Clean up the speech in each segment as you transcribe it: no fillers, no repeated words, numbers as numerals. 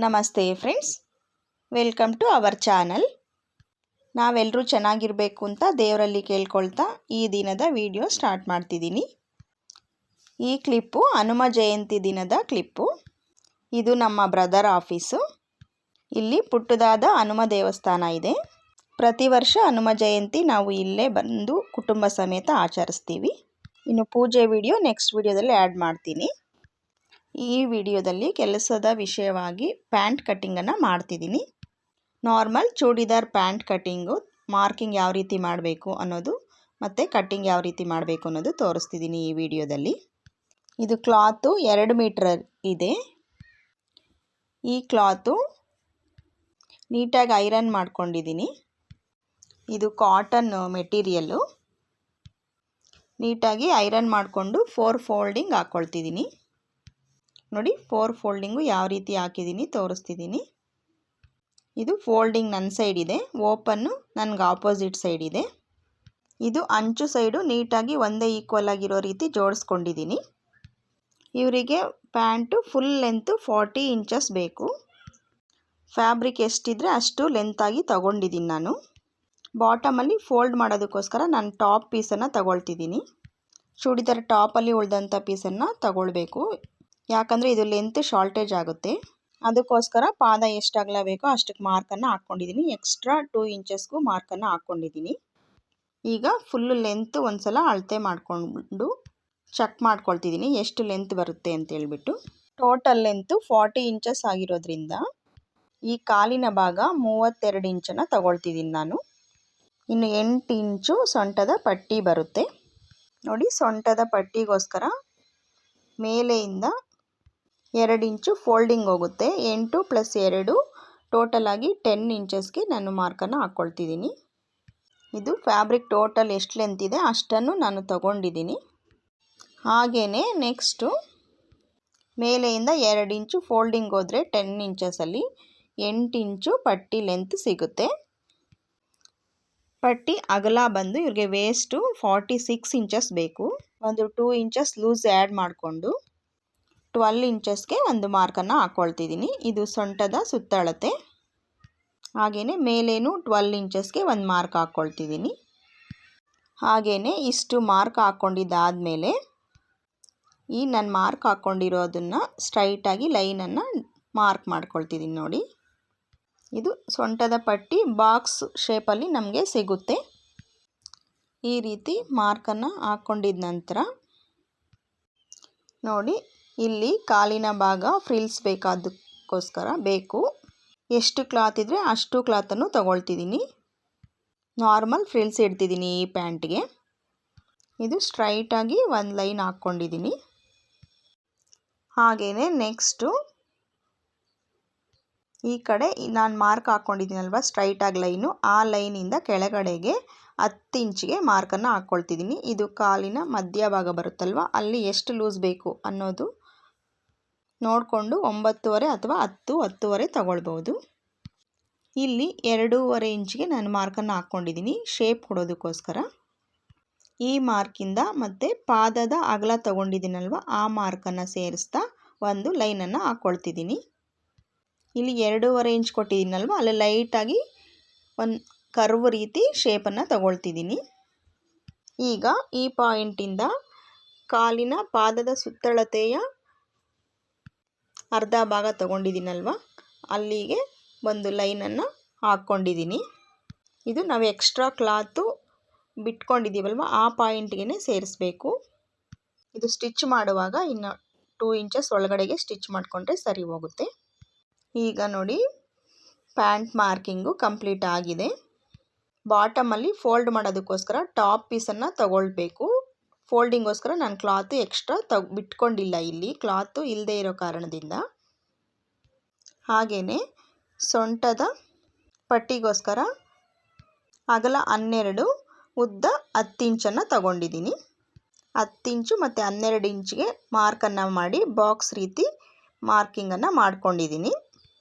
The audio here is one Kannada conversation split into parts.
ನಮಸ್ತೆ friends, welcome to our channel. ನಾವೆಲ್ಲರೂ ಚೆನ್ನಾಗಿರಬೇಕು ಅಂತ ದೇವರಲ್ಲಿ ಕೇಳ್ಕೊಳ್ತಾ ಈ ದಿನದ ವಿಡಿಯೋ ಸ್ಟಾರ್ಟ್ ಮಾಡ್ತಿದ್ದೀನಿ. ಈ ಕ್ಲಿಪ್ಪು ಹನುಮ ಜಯಂತಿ ದಿನದ ಕ್ಲಿಪ್ಪು. ಇದು ನಮ್ಮ ಬ್ರದರ್ ಆಫೀಸು. ಇಲ್ಲಿ ಪುಟ್ಟದಾದ ಹನುಮ ದೇವಸ್ಥಾನ ಇದೆ. ಪ್ರತಿ ವರ್ಷ ಹನುಮ ಜಯಂತಿ ನಾವು ಇಲ್ಲೇ ಬಂದು ಕುಟುಂಬ ಸಮೇತ ಆಚರಿಸ್ತೀವಿ. ಇನ್ನು ಪೂಜೆ ವಿಡಿಯೋ ನೆಕ್ಸ್ಟ್ ವಿಡಿಯೋದಲ್ಲಿ ಆ್ಯಡ್ ಮಾಡ್ತೀನಿ. ಈ ವಿಡಿಯೋದಲ್ಲಿ ಕೆಲಸದ ವಿಷಯವಾಗಿ ಪ್ಯಾಂಟ್ ಕಟ್ಟಿಂಗನ್ನು ಮಾಡ್ತಿದ್ದೀನಿ. Normal churidar pant cutting, marking ಯಾವ ರೀತಿ ಮಾಡಬೇಕು ಅನ್ನೋದು ಮತ್ತು ಕಟ್ಟಿಂಗ್ ಯಾವ ರೀತಿ ಮಾಡಬೇಕು ಅನ್ನೋದು ತೋರಿಸ್ತಿದ್ದೀನಿ ಈ ವಿಡಿಯೋದಲ್ಲಿ. ಇದು ಕ್ಲಾತು 2 ಮೀಟರ್ ಇದೆ. ಈ ಕ್ಲಾತು ನೀಟಾಗಿ ಐರನ್ ಮಾಡ್ಕೊಂಡಿದ್ದೀನಿ. ಇದು ಕಾಟನ್ ಮೆಟೀರಿಯಲ್ಲು. ನೀಟಾಗಿ ಐರನ್ ಮಾಡಿಕೊಂಡು 4 ಫೋಲ್ಡಿಂಗ್ ಹಾಕ್ಕೊಳ್ತಿದ್ದೀನಿ. ನೋಡಿ, 4 ಫೋಲ್ಡಿಂಗು ಯಾವ ರೀತಿ ಹಾಕಿದ್ದೀನಿ ತೋರಿಸ್ತಿದ್ದೀನಿ. ಇದು ಫೋಲ್ಡಿಂಗ್ ನನ್ನ ಸೈಡ್ ಇದೆ, ಓಪನ್ನು ನನಗೆ ಆಪೋಸಿಟ್ ಸೈಡ್ ಇದೆ. ಇದು ಅಂಚು ಸೈಡು ನೀಟಾಗಿ ಒಂದೇ ಈಕ್ವಲ್ ಆಗಿರೋ ರೀತಿ ಜೋಡಿಸ್ಕೊಂಡಿದ್ದೀನಿ. ಇವರಿಗೆ ಪ್ಯಾಂಟು ಫುಲ್ ಲೆಂತು 40 ಇಂಚಸ್ ಬೇಕು. ಫ್ಯಾಬ್ರಿಕ್ ಎಷ್ಟಿದ್ರೆ ಅಷ್ಟು ಲೆಂತಾಗಿ ತಗೊಂಡಿದ್ದೀನಿ ನಾನು. ಬಾಟಮಲ್ಲಿ ಫೋಲ್ಡ್ ಮಾಡೋದಕ್ಕೋಸ್ಕರ ನಾನು ಟಾಪ್ ಪೀಸನ್ನು ತಗೊಳ್ತಿದ್ದೀನಿ. ಚೂಡಿದಾರ್ ಟಾಪಲ್ಲಿ ಉಳಿದಂಥ ಪೀಸನ್ನು ತಗೊಳ್ಬೇಕು, ಯಾಕಂದರೆ ಇದು ಲೆಂತ್ ಶಾರ್ಟೇಜ್ ಆಗುತ್ತೆ. ಅದಕ್ಕೋಸ್ಕರ ಪಾದ ಎಷ್ಟು ಅಗಲ ಬೇಕೋ ಅಷ್ಟಕ್ಕೆ ಮಾರ್ಕನ್ನು ಹಾಕ್ಕೊಂಡಿದ್ದೀನಿ. ಎಕ್ಸ್ಟ್ರಾ 2 ಇಂಚಸ್ಗೂ ಮಾರ್ಕನ್ನು ಹಾಕ್ಕೊಂಡಿದ್ದೀನಿ. ಈಗ ಫುಲ್ಲು ಲೆಂತ್ ಒಂದು ಸಲ ಅಳತೆ ಮಾಡಿಕೊಂಡು ಚೆಕ್ ಮಾಡ್ಕೊಳ್ತಿದ್ದೀನಿ ಎಷ್ಟು ಲೆಂತ್ ಬರುತ್ತೆ ಅಂತೇಳ್ಬಿಟ್ಟು. ಟೋಟಲ್ ಲೆಂತು 40 ಇಂಚಸ್ ಆಗಿರೋದ್ರಿಂದ ಈ ಕಾಲಿನ ಭಾಗ 32 ಇಂಚನ್ನು ತಗೊಳ್ತಿದ್ದೀನಿ ನಾನು. ಇನ್ನು 8 ಇಂಚು ಸೊಂಟದ ಪಟ್ಟಿ ಬರುತ್ತೆ. ನೋಡಿ, ಸೊಂಟದ ಪಟ್ಟಿಗೋಸ್ಕರ ಮೇಲೆಯಿಂದ 2 ಇಂಚು ಫೋಲ್ಡಿಂಗ್ ಹೋಗುತ್ತೆ. 8 + 2 ಟೋಟಲ್ ಆಗಿ 10 ಇಂಚಸ್ಗೆ ನಾನು ಮಾರ್ಕನ್ನು ಹಾಕ್ಕೊಳ್ತಿದ್ದೀನಿ. ಇದು ಫ್ಯಾಬ್ರಿಕ್ ಟೋಟಲ್ ಎಷ್ಟು ಲೆಂತ್ ಇದೆ ಅಷ್ಟನ್ನು ನಾನು ತಗೊಂಡಿದ್ದೀನಿ. ಹಾಗೆಯೇ ನೆಕ್ಸ್ಟು ಮೇಲೆಯಿಂದ 2 ಇಂಚು ಫೋಲ್ಡಿಂಗ್ ಹೋದರೆ 10 ಇಂಚಸಲ್ಲಿ 8 ಇಂಚು ಪಟ್ಟಿ ಲೆಂತ್ ಸಿಗುತ್ತೆ. ಪಟ್ಟಿ ಅಗಲ ಬಂದು ಇವ್ರಿಗೆ ವೇಸ್ಟು 46 ಇಂಚಸ್ ಬೇಕು. ಒಂದು 2 ಇಂಚಸ್ ಲೂಸ್ ಆ್ಯಡ್ ಮಾಡಿಕೊಂಡು 12 ಇಂಚಸ್ಗೆ ಒಂದು ಮಾರ್ಕನ್ನು ಹಾಕ್ಕೊಳ್ತಿದ್ದೀನಿ. ಇದು ಸೊಂಟದ ಸುತ್ತಳತೆ. ಹಾಗೆಯೇ ಮೇಲೇನು 12 ಇಂಚಸ್ಗೆ ಒಂದು ಮಾರ್ಕ್ ಹಾಕ್ಕೊಳ್ತಿದ್ದೀನಿ. ಹಾಗೆಯೇ ಇಷ್ಟು ಮಾರ್ಕ್ ಹಾಕ್ಕೊಂಡಿದ್ದಾದಮೇಲೆ ಈ ನಾನು ಮಾರ್ಕ್ ಹಾಕ್ಕೊಂಡಿರೋದನ್ನು ಸ್ಟ್ರೈಟಾಗಿ ಲೈನನ್ನು ಮಾರ್ಕ್ ಮಾಡ್ಕೊಳ್ತಿದ್ದೀನಿ. ನೋಡಿ, ಇದು ಸೊಂಟದ ಪಟ್ಟಿ ಬಾಕ್ಸ್ ಶೇಪಲ್ಲಿ ನಮಗೆ ಸಿಗುತ್ತೆ. ಈ ರೀತಿ ಮಾರ್ಕನ್ನು ಹಾಕ್ಕೊಂಡಿದ ನಂತರ ನೋಡಿ, ಇಲ್ಲಿ ಕಾಲಿನ ಭಾಗ ಫ್ರಿಲ್ಸ್ ಬೇಕಾದಕ್ಕೋಸ್ಕರ ಬೇಕು. ಎಷ್ಟು ಕ್ಲಾತ್ ಇದ್ದರೆ ಅಷ್ಟು ಕ್ಲಾತನ್ನು ತಗೊಳ್ತಿದ್ದೀನಿ. ನಾರ್ಮಲ್ ಫ್ರಿಲ್ಸ್ ಇಡ್ತಿದ್ದೀನಿ ಈ ಪ್ಯಾಂಟ್ಗೆ. ಇದು ಸ್ಟ್ರೈಟಾಗಿ ಒಂದು ಲೈನ್ ಹಾಕ್ಕೊಂಡಿದ್ದೀನಿ. ಹಾಗೆಯೇ ನೆಕ್ಸ್ಟು ಈ ಕಡೆ ನಾನು ಮಾರ್ಕ್ ಹಾಕ್ಕೊಂಡಿದ್ದೀನಲ್ವ ಸ್ಟ್ರೈಟಾಗಿ ಲೈನು, ಆ ಲೈನಿಂದ ಕೆಳಗಡೆಗೆ 10 ಇಂಚಿಗೆ ಮಾರ್ಕನ್ನು ಹಾಕ್ಕೊಳ್ತಿದ್ದೀನಿ. ಇದು ಕಾಲಿನ ಮಧ್ಯಭಾಗ ಬರುತ್ತಲ್ವ, ಅಲ್ಲಿ ಎಷ್ಟು ಲೂಸ್ ಬೇಕು ಅನ್ನೋದು ನೋಡಿಕೊಂಡು 9.5 ಅಥವಾ 10-10.5 ತಗೊಳ್ಬೋದು. ಇಲ್ಲಿ 2.5 ಇಂಚಿಗೆ ನಾನು ಮಾರ್ಕನ್ನು ಹಾಕ್ಕೊಂಡಿದ್ದೀನಿ ಶೇಪ್ ಕೊಡೋದಕ್ಕೋಸ್ಕರ. ಈ ಮಾರ್ಕಿಂದ ಮತ್ತು ಪಾದದ ಅಗಲ ತಗೊಂಡಿದ್ದೀನಲ್ವ ಆ ಮಾರ್ಕನ್ನು ಸೇರಿಸ್ತಾ ಒಂದು ಲೈನನ್ನು ಹಾಕ್ಕೊಳ್ತಿದ್ದೀನಿ. ಇಲ್ಲಿ 2.5 ಇಂಚ್ ಕೊಟ್ಟಿದ್ದೀನಲ್ವ ಅಲ್ಲಿ ಲೈಟಾಗಿ ಒಂದು ಕರ್ವ್ ರೀತಿ ಶೇಪನ್ನು ತಗೊಳ್ತಿದ್ದೀನಿ. ಈಗ ಈ ಪಾಯಿಂಟಿಂದ ಕಾಲಿನ ಪಾದದ ಸುತ್ತಳತೆಯ ಅರ್ಧ ಭಾಗ ತಗೊಂಡಿದ್ದೀನಲ್ವ ಅಲ್ಲಿಗೆ ಒಂದು ಲೈನನ್ನು ಹಾಕ್ಕೊಂಡಿದ್ದೀನಿ. ಇದು ನಾವು ಎಕ್ಸ್ಟ್ರಾ ಕ್ಲಾತು ಬಿಟ್ಕೊಂಡಿದ್ದೀವಲ್ವ ಆ ಪಾಯಿಂಟ್ಗೆ ಸೇರಿಸ್ಬೇಕು. ಇದು ಸ್ಟಿಚ್ ಮಾಡುವಾಗ ಇನ್ನು 2 ಇಂಚಸ್ ಒಳಗಡೆಗೆ ಸ್ಟಿಚ್ ಮಾಡಿಕೊಂಡ್ರೆ ಸರಿ ಹೋಗುತ್ತೆ. ಈಗ ನೋಡಿ, ಪ್ಯಾಂಟ್ ಮಾರ್ಕಿಂಗು ಕಂಪ್ಲೀಟ್ ಆಗಿದೆ. ಬಾಟಮಲ್ಲಿ ಫೋಲ್ಡ್ ಮಾಡೋದಕ್ಕೋಸ್ಕರ ಟಾಪ್ ಪೀಸನ್ನು ತಗೊಳ್ಬೇಕು. ಫೋಲ್ಡಿಂಗೋಸ್ಕರ ನಾನು ಕ್ಲಾತು ಎಕ್ಸ್ಟ್ರಾ ಬಿಟ್ಕೊಂಡಿಲ್ಲ, ಇಲ್ಲಿ ಕ್ಲಾತು ಇಲ್ಲದೆ ಇರೋ ಕಾರಣದಿಂದ. ಹಾಗೆಯೇ ಸೊಂಟದ ಪಟ್ಟಿಗೋಸ್ಕರ ಅಗಲ 12, ಉದ್ದ 10 ಇಂಚನ್ನು ತಗೊಂಡಿದ್ದೀನಿ. 10 ಇಂಚು ಮತ್ತು 12 ಇಂಚಿಗೆ ಮಾರ್ಕನ್ನು ಮಾಡಿ ಬಾಕ್ಸ್ ರೀತಿ ಮಾರ್ಕಿಂಗನ್ನು ಮಾಡ್ಕೊಂಡಿದ್ದೀನಿ.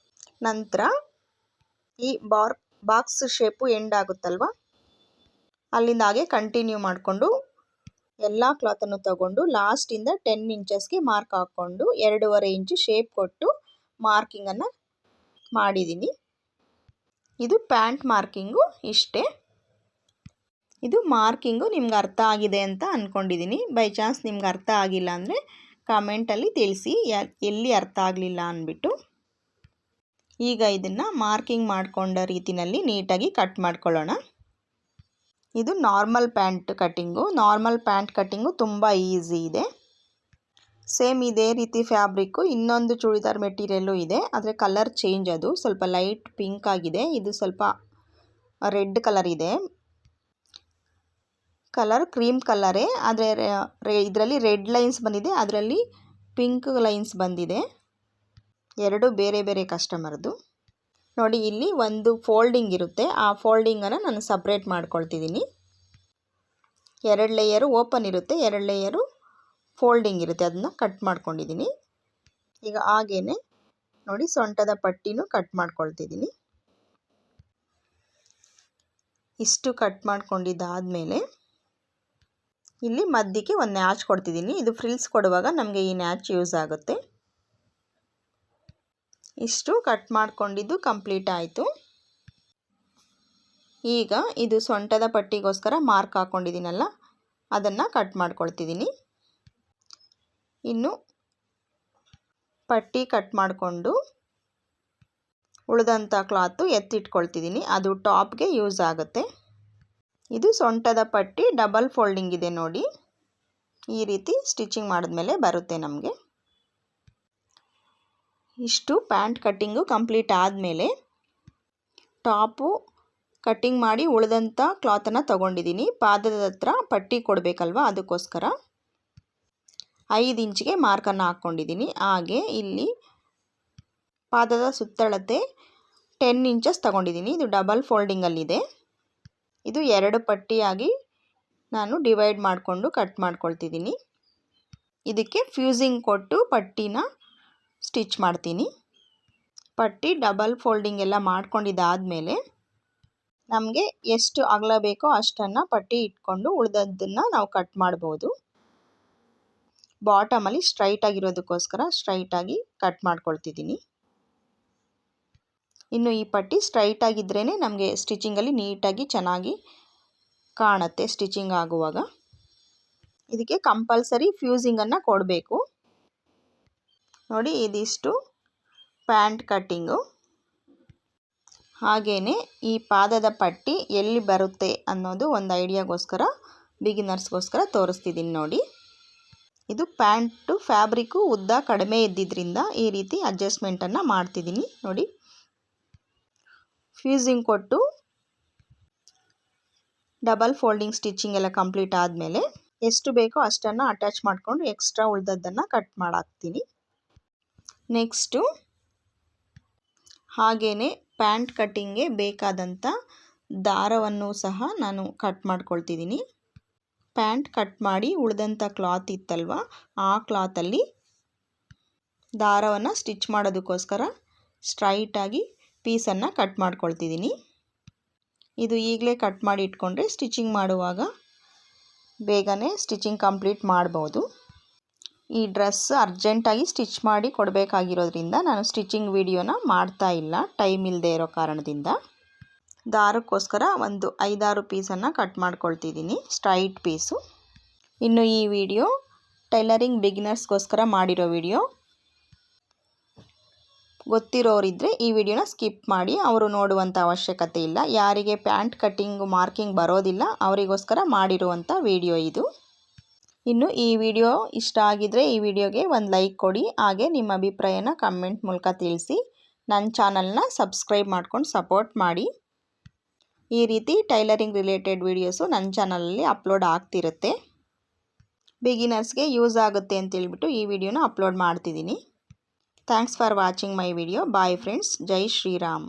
ನಂತರ ಈ ಬಾಕ್ಸ್ ಶೇಪು ಎಂಡ್ ಆಗುತ್ತಲ್ವ ಅಲ್ಲಿಂದ ಹಾಗೆ ಕಂಟಿನ್ಯೂ ಮಾಡಿಕೊಂಡು ಎಲ್ಲ ಕ್ಲಾತನ್ನು ತಗೊಂಡು ಲಾಸ್ಟಿಂದ 10 ಇಂಚಸ್ಗೆ ಮಾರ್ಕ್ ಹಾಕ್ಕೊಂಡು 2.5 ಇಂಚು ಶೇಪ್ ಕೊಟ್ಟು ಮಾರ್ಕಿಂಗನ್ನು ಮಾಡಿದ್ದೀನಿ. ಇದು ಪ್ಯಾಂಟ್ ಮಾರ್ಕಿಂಗು ಇಷ್ಟೇ. ಇದು ಮಾರ್ಕಿಂಗು ನಿಮ್ಗೆ ಅರ್ಥ ಆಗಿದೆ ಅಂತ ಅಂದ್ಕೊಂಡಿದ್ದೀನಿ. ಬೈ ಚಾನ್ಸ್ ನಿಮ್ಗೆ ಅರ್ಥ ಆಗಿಲ್ಲ ಅಂದರೆ ಕಮೆಂಟಲ್ಲಿ ತಿಳಿಸಿ ಎಲ್ಲಿ ಅರ್ಥ ಆಗಲಿಲ್ಲ ಅಂದ್ಬಿಟ್ಟು. ಈಗ ಇದನ್ನು ಮಾರ್ಕಿಂಗ್ ಮಾಡಿಕೊಂಡ ರೀತಿಯಲ್ಲಿ ನೀಟಾಗಿ ಕಟ್ ಮಾಡ್ಕೊಳ್ಳೋಣ. ಇದು ನಾರ್ಮಲ್ ಪ್ಯಾಂಟ್ ಕಟ್ಟಿಂಗು ತುಂಬ ಈಸಿ ಇದೆ. ಸೇಮ್ ಇದೇ ರೀತಿ ಫ್ಯಾಬ್ರಿಕ್ಕು ಇನ್ನೊಂದು ಚೂಡಿದಾರ್ ಮೆಟೀರಿಯಲ್ಲು ಇದೆ, ಆದರೆ ಕಲರ್ ಚೇಂಜ್. ಅದು ಸ್ವಲ್ಪ ಲೈಟ್ ಪಿಂಕ್ ಆಗಿದೆ, ಇದು ಸ್ವಲ್ಪ ರೆಡ್ ಕಲರ್ ಇದೆ. ಕಲರ್ ಕ್ರೀಮ್ ಕಲರೇ, ಆದರೆ ಇದರಲ್ಲಿ ರೆಡ್ ಲೈನ್ಸ್ ಬಂದಿದೆ, ಅದರಲ್ಲಿ ಪಿಂಕ್ ಲೈನ್ಸ್ ಬಂದಿದೆ. ಎರಡು ಬೇರೆ ಬೇರೆ ಕಸ್ಟಮರ್ದು. ನೋಡಿ, ಇಲ್ಲಿ ಒಂದು ಫೋಲ್ಡಿಂಗ್ ಇರುತ್ತೆ, ಆ ಫೋಲ್ಡಿಂಗನ್ನು ನಾನು ಸಪ್ರೇಟ್ ಮಾಡ್ಕೊಳ್ತಿದ್ದೀನಿ. 2 ಲೇಯರು ಓಪನ್ ಇರುತ್ತೆ, 2 ಲೇಯರು ಫೋಲ್ಡಿಂಗ್ ಇರುತ್ತೆ, ಅದನ್ನು ಕಟ್ ಮಾಡ್ಕೊಂಡಿದ್ದೀನಿ. ಈಗ ಹಾಗೇ ನೋಡಿ ಸೊಂಟದ ಪಟ್ಟಿನೂ ಕಟ್ ಮಾಡ್ಕೊಳ್ತಿದ್ದೀನಿ. ಇಷ್ಟು ಕಟ್ ಮಾಡ್ಕೊಂಡಿದ್ದಾದಮೇಲೆ ಇಲ್ಲಿ ಮಧ್ಯಕ್ಕೆ ಒಂದು ನ್ಯಾಚ್ ಕೊಡ್ತಿದ್ದೀನಿ. ಇದು ಫ್ರಿಲ್ಸ್ ಕೊಡುವಾಗ ನಮಗೆ ಈ ನ್ಯಾಚ್ ಯೂಸ್ ಆಗುತ್ತೆ. ಇಷ್ಟು ಕಟ್ ಮಾಡ್ಕೊಂಡಿದ್ದು ಕಂಪ್ಲೀಟ್ ಆಯಿತು. ಈಗ ಇದು ಸೊಂಟದ ಪಟ್ಟಿಗೋಸ್ಕರ ಮಾರ್ಕ್ ಹಾಕ್ಕೊಂಡಿದ್ದೀನಲ್ಲ, ಅದನ್ನು ಕಟ್ ಮಾಡ್ಕೊಳ್ತಿದ್ದೀನಿ. ಇನ್ನು ಪಟ್ಟಿ ಕಟ್ ಮಾಡಿಕೊಂಡು ಉಳಿದಂಥ ಕ್ಲಾತು ಎತ್ತಿಟ್ಕೊಳ್ತಿದ್ದೀನಿ, ಅದು ಟಾಪ್ಗೆ ಯೂಸ್ ಆಗುತ್ತೆ. ಇದು ಸೊಂಟದ ಪಟ್ಟಿ ಡಬಲ್ ಫೋಲ್ಡಿಂಗ್ ಇದೆ ನೋಡಿ, ಈ ರೀತಿ ಸ್ಟಿಚಿಂಗ್ ಮಾಡಿದ್ಮೇಲೆ ಬರುತ್ತೆ ನಮಗೆ. ಇಷ್ಟು ಪ್ಯಾಂಟ್ ಕಟ್ಟಿಂಗು ಕಂಪ್ಲೀಟ್ ಆದಮೇಲೆ ಟಾಪು ಕಟ್ಟಿಂಗ್ ಮಾಡಿ ಉಳಿದಂಥ ಕ್ಲಾತನ್ನು ತೊಗೊಂಡಿದ್ದೀನಿ. ಪಾದದ ಹತ್ರ ಪಟ್ಟಿ ಕೊಡಬೇಕಲ್ವ, ಅದಕ್ಕೋಸ್ಕರ 5 ಇಂಚಿಗೆ ಮಾರ್ಕನ್ನು ಹಾಕ್ಕೊಂಡಿದ್ದೀನಿ. ಹಾಗೆ ಇಲ್ಲಿ ಪಾದದ ಸುತ್ತಳತೆ 10 ಇಂಚಸ್ ತೊಗೊಂಡಿದ್ದೀನಿ. ಇದು ಡಬಲ್ ಫೋಲ್ಡಿಂಗಲ್ಲಿದೆ. ಇದು 2 ಪಟ್ಟಿಯಾಗಿ ನಾನು ಡಿವೈಡ್ ಮಾಡಿಕೊಂಡು ಕಟ್ ಮಾಡ್ಕೊಳ್ತಿದ್ದೀನಿ. ಇದಕ್ಕೆ ಫ್ಯೂಸಿಂಗ್ ಕೊಟ್ಟು ಪಟ್ಟಿನ ಸ್ಟಿಚ್ ಮಾಡ್ತೀನಿ. ಪಟ್ಟಿ ಡಬಲ್ ಫೋಲ್ಡಿಂಗ್ ಎಲ್ಲ ಮಾಡ್ಕೊಂಡಿದ್ದಾದಮೇಲೆ ನಮಗೆ ಎಷ್ಟು ಅಗಲ ಬೇಕೋ ಅಷ್ಟನ್ನು ಪಟ್ಟಿ ಇಟ್ಕೊಂಡು ಉಳಿದದ್ದನ್ನು ನಾವು ಕಟ್ ಮಾಡ್ಬೋದು. ಬಾಟಮಲ್ಲಿ ಸ್ಟ್ರೈಟಾಗಿರೋದಕ್ಕೋಸ್ಕರ ಸ್ಟ್ರೈಟಾಗಿ ಕಟ್ ಮಾಡ್ಕೊಳ್ತಿದ್ದೀನಿ. ಇನ್ನು ಈ ಪಟ್ಟಿ ಸ್ಟ್ರೈಟಾಗಿದ್ರೇ ನಮಗೆ ಸ್ಟಿಚಿಂಗಲ್ಲಿ ನೀಟಾಗಿ ಚೆನ್ನಾಗಿ ಕಾಣುತ್ತೆ. ಸ್ಟಿಚಿಂಗ್ ಆಗುವಾಗ ಇದಕ್ಕೆ ಕಂಪಲ್ಸರಿ ಫ್ಯೂಸಿಂಗನ್ನು ಕೊಡಬೇಕು. ನೋಡಿ, ಇದಿಷ್ಟು ಪ್ಯಾಂಟ್ ಕಟ್ಟಿಂಗು. ಹಾಗೆಯೇ ಈ ಪಾದದ ಪಟ್ಟಿ ಎಲ್ಲಿ ಬರುತ್ತೆ ಅನ್ನೋದು ಒಂದು ಐಡಿಯಾಗೋಸ್ಕರ, ಬಿಗಿನರ್ಸ್ಗೋಸ್ಕರ ತೋರಿಸ್ತಿದ್ದೀನಿ ನೋಡಿ. ಇದು ಪ್ಯಾಂಟು ಫ್ಯಾಬ್ರಿಕ್ಕು ಉದ್ದ ಕಡಿಮೆ ಇದ್ದಿದ್ದರಿಂದ ಈ ರೀತಿ ಅಡ್ಜಸ್ಟ್ಮೆಂಟನ್ನು ಮಾಡ್ತಿದ್ದೀನಿ ನೋಡಿ. ಫ್ಯೂಸಿಂಗ್ ಕೊಟ್ಟು ಡಬಲ್ ಫೋಲ್ಡಿಂಗ್ ಸ್ಟಿಚಿಂಗ್ ಎಲ್ಲ ಕಂಪ್ಲೀಟ್ ಆದಮೇಲೆ ಎಷ್ಟು ಬೇಕೋ ಅಷ್ಟನ್ನು ಅಟ್ಯಾಚ್ ಮಾಡಿಕೊಂಡು ಎಕ್ಸ್ಟ್ರಾ ಉಳಿದದ್ದನ್ನು ಕಟ್ ಮಾಡಾಕ್ತೀನಿ. ನೆಕ್ಸ್ಟು ಹಾಗೆಯೇ ಪ್ಯಾಂಟ್ ಕಟ್ಟಿಂಗ್ಗೆ ಬೇಕಾದಂಥ ದಾರವನ್ನು ಸಹ ನಾನು ಕಟ್ ಮಾಡ್ಕೊಳ್ತಿದ್ದೀನಿ. ಪ್ಯಾಂಟ್ ಕಟ್ ಮಾಡಿ ಉಳಿದಂಥ ಕ್ಲಾತ್ ಇತ್ತಲ್ವ, ಆ ಕ್ಲಾತಲ್ಲಿ ದಾರವನ್ನು ಸ್ಟಿಚ್ ಮಾಡೋದಕ್ಕೋಸ್ಕರ ಸ್ಟ್ರೈಟಾಗಿ ಪೀಸನ್ನು ಕಟ್ ಮಾಡ್ಕೊಳ್ತಿದ್ದೀನಿ. ಇದು ಈಗಲೇ ಕಟ್ ಮಾಡಿ ಇಟ್ಕೊಂಡ್ರೆ ಸ್ಟಿಚಿಂಗ್ ಮಾಡುವಾಗ ಬೇಗನೆ ಸ್ಟಿಚಿಂಗ್ ಕಂಪ್ಲೀಟ್ ಮಾಡ್ಬೋದು. ಈ ಡ್ರೆಸ್ ಅರ್ಜೆಂಟಾಗಿ ಸ್ಟಿಚ್ ಮಾಡಿ ಕೊಡಬೇಕಾಗಿರೋದ್ರಿಂದ ನಾನು ಸ್ಟಿಚಿಂಗ್ ವಿಡಿಯೋನ ಮಾಡ್ತಾ ಇಲ್ಲ, ಟೈಮ್ ಇಲ್ಲದೆ ಇರೋ ಕಾರಣದಿಂದ. ದಾರಕ್ಕೋಸ್ಕರ ಒಂದು 5-6 ಪೀಸನ್ನು ಕಟ್ ಮಾಡ್ಕೊಳ್ತಿದ್ದೀನಿ, ಸ್ಟ್ರೈಟ್ ಪೀಸು. ಇನ್ನು ಈ ವಿಡಿಯೋ ಟೈಲರಿಂಗ್ ಬಿಗಿನರ್ಸ್ಗೋಸ್ಕರ ಮಾಡಿರೋ ವಿಡಿಯೋ. ಗೊತ್ತಿರೋರಿದ್ದರೆ ಈ ವಿಡಿಯೋನ ಸ್ಕಿಪ್ ಮಾಡಿ, ಅವರು ನೋಡುವಂಥ ಅವಶ್ಯಕತೆ ಇಲ್ಲ. ಯಾರಿಗೆ ಪ್ಯಾಂಟ್ ಕಟ್ಟಿಂಗು ಮಾರ್ಕಿಂಗ್ ಬರೋದಿಲ್ಲ ಅವರಿಗೋಸ್ಕರ ಮಾಡಿರುವಂಥ ವಿಡಿಯೋ ಇದು. ಇನ್ನು ಈ ವಿಡಿಯೋ ಇಷ್ಟ ಆಗಿದರೆ ಈ ವಿಡಿಯೋಗೆ ಒಂದು ಲೈಕ್ ಕೊಡಿ. ಹಾಗೆ ನಿಮ್ಮ ಅಭಿಪ್ರಾಯನ ಕಮೆಂಟ್ ಮೂಲಕ ತಿಳಿಸಿ. ನನ್ನ ಚಾನಲ್ನ ಸಬ್ಸ್ಕ್ರೈಬ್ ಮಾಡ್ಕೊಂಡು ಸಪೋರ್ಟ್ ಮಾಡಿ. ಈ ರೀತಿ ಟೈಲರಿಂಗ್ ರಿಲೇಟೆಡ್ ವಿಡಿಯೋಸು ನನ್ನ ಚಾನಲಲ್ಲಿ ಅಪ್ಲೋಡ್ ಆಗ್ತಿರುತ್ತೆ. ಬಿಗಿನರ್ಸ್ಗೆ ಯೂಸ್ ಆಗುತ್ತೆ ಅಂತೇಳ್ಬಿಟ್ಟು ಈ ವಿಡಿಯೋನ ಅಪ್ಲೋಡ್ ಮಾಡ್ತಿದ್ದೀನಿ. Thanks for watching my video. Bye friends. ಜೈ ಶ್ರೀರಾಮ್.